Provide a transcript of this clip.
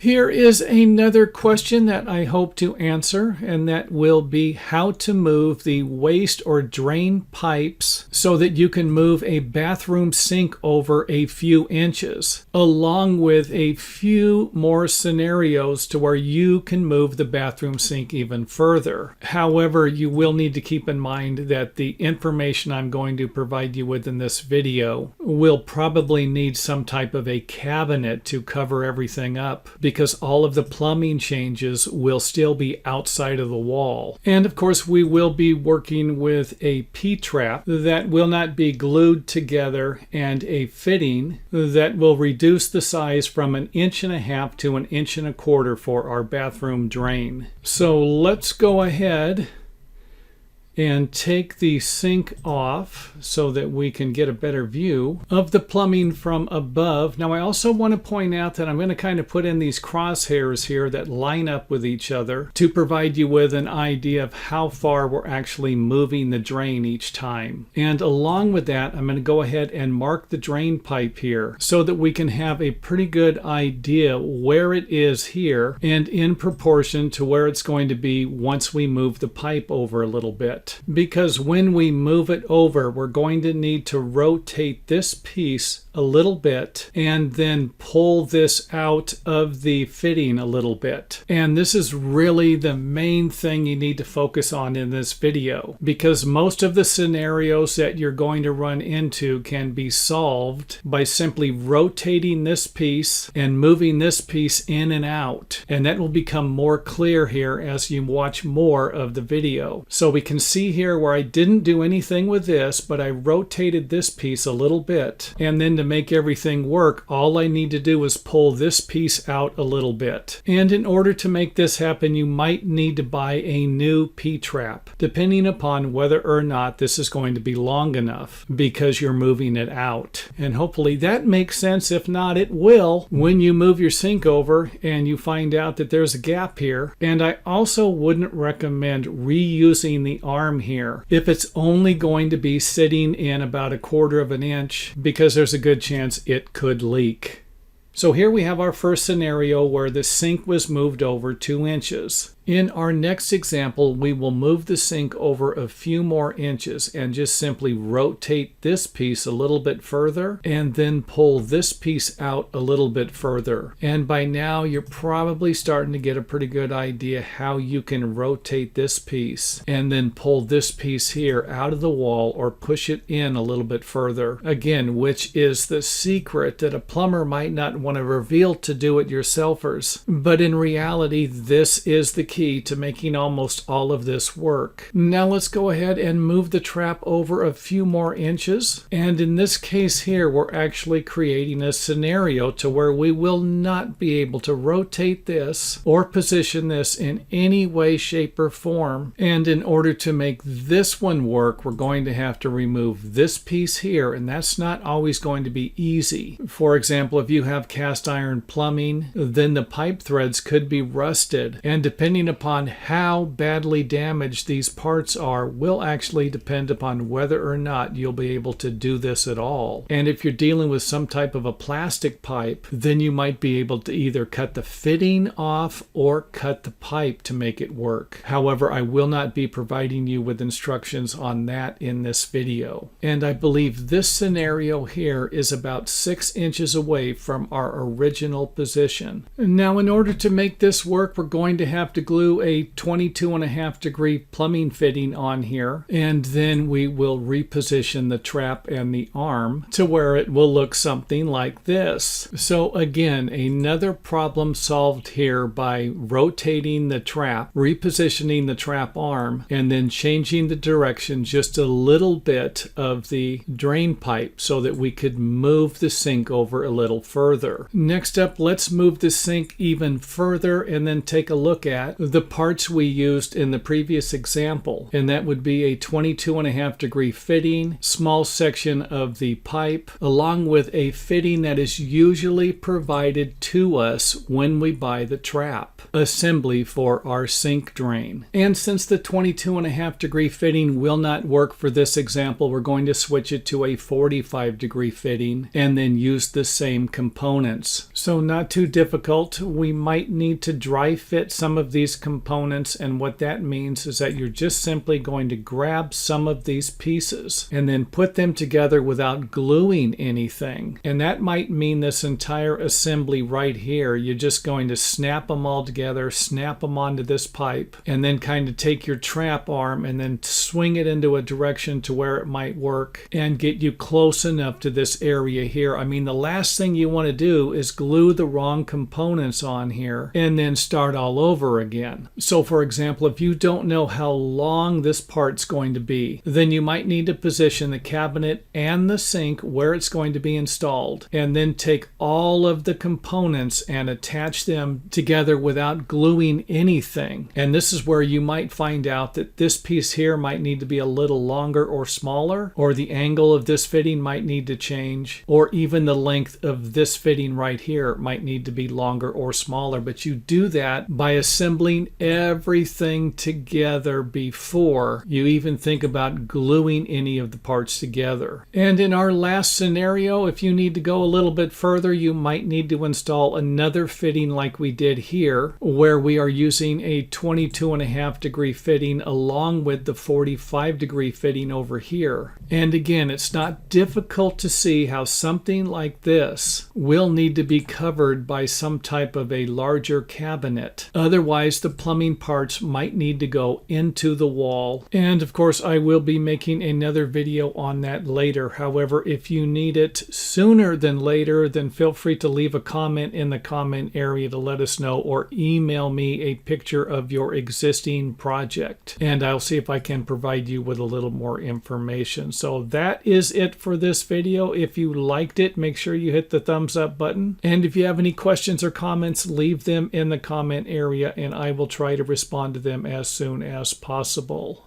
Here is another question that I hope to answer, and that will be how to move the waste or drain pipes so that you can move a bathroom sink over a few inches, along with a few more scenarios to where you can move the bathroom sink even further. However, you will need to keep in mind that the information I'm going to provide you with in this video will probably need some type of a cabinet to cover everything up, because all of the plumbing changes will still be outside of the wall. And of course, we will be working with a P-trap that will not be glued together and a fitting that will reduce the size from 1.5 inches to 1.25 inches for our bathroom drain. So let's go ahead and take the sink off so that we can get a better view of the plumbing from above. Now, I also want to point out that I'm going to kind of put in these crosshairs here that line up with each other to provide you with an idea of how far we're actually moving the drain each time. And along with that, I'm going to go ahead and mark the drain pipe here so that we can have a pretty good idea where it is here and in proportion to where it's going to be once we move the pipe over a little bit. Because when we move it over, we're going to need to rotate this piece a little bit and then pull this out of the fitting a little bit. And this is really the main thing you need to focus on in this video, because most of the scenarios that you're going to run into can be solved by simply rotating this piece and moving this piece in and out. And that will become more clear here as you watch more of the video. So we can see here where I didn't do anything with this, but I rotated this piece a little bit. And then to make everything work, all I need to do is pull this piece out a little bit. And in order to make this happen, you might need to buy a new P-trap, depending upon whether or not this is going to be long enough, because you're moving it out. And hopefully that makes sense. If not, it will when you move your sink over and you find out that there's a gap here. And I also wouldn't recommend reusing the arm here if it's only going to be sitting in about 1/4 inch, because there's a good chance it could leak. So here we have our first scenario where the sink was moved over 2 inches. In our next example, we will move the sink over a few more inches and just simply rotate this piece a little bit further and then pull this piece out a little bit further. And by now, you're probably starting to get a pretty good idea how you can rotate this piece and then pull this piece here out of the wall or push it in a little bit further. Again, which is the secret that a plumber might not want to reveal to do-it-yourselfers. But in reality, this is the key to making almost all of this work. Now let's go ahead and move the trap over a few more inches. And in this case here, we're actually creating a scenario to where we will not be able to rotate this or position this in any way, shape, or form. And in order to make this one work, we're going to have to remove this piece here, and that's not always going to be easy. For example, if you have cast iron plumbing, then the pipe threads could be rusted, and depending upon how badly damaged these parts are will actually depend upon whether or not you'll be able to do this at all. And if you're dealing with some type of a plastic pipe, then you might be able to either cut the fitting off or cut the pipe to make it work. However, I will not be providing you with instructions on that in this video. And I believe this scenario here is about 6 inches away from our original position. Now, in order to make this work, we're going to have to glue a 22.5 degree plumbing fitting on here, and then we will reposition the trap and the arm to where it will look something like this. So again, another problem solved here by rotating the trap, repositioning the trap arm, and then changing the direction just a little bit of the drain pipe so that we could move the sink over a little further. Next up, let's move the sink even further and then take a look at the parts we used in the previous example, and that would be a 22.5-degree fitting, small section of the pipe, along with a fitting that is usually provided to us when we buy the trap assembly for our sink drain. And since the 22.5-degree fitting will not work for this example, we're going to switch it to a 45-degree fitting and then use the same components. So not too difficult. We might need to dry fit some of these components, and what that means is that you're just simply going to grab some of these pieces and then put them together without gluing anything. And that might mean this entire assembly right here. You're just going to snap them all together, snap them onto this pipe, and then kind of take your trap arm and then swing it into a direction to where it might work and get you close enough to this area here. I mean, the last thing you want to do is glue the wrong components on here and then start all over again. So for example, if you don't know how long this part's going to be, then you might need to position the cabinet and the sink where it's going to be installed, and then take all of the components and attach them together without gluing anything. And this is where you might find out that this piece here might need to be a little longer or smaller, or the angle of this fitting might need to change, or even the length of this fitting right here might need to be longer or smaller. But you do that by assembling everything together before you even think about gluing any of the parts together. And in our last scenario, if you need to go a little bit further, you might need to install another fitting like we did here, where we are using a 22.5-degree fitting along with the 45-degree fitting over here. And again, it's not difficult to see how something like this will need to be covered by some type of a larger cabinet. Otherwise, the plumbing parts might need to go into the wall. And of course, I will be making another video on that later. However, if you need it sooner than later, then feel free to leave a comment in the comment area to let us know, or email me a picture of your existing project, and I'll see if I can provide you with a little more information. So that is it for this video. If you liked it, make sure you hit the thumbs up button. And if you have any questions or comments, leave them in the comment area and I will try to respond to them as soon as possible.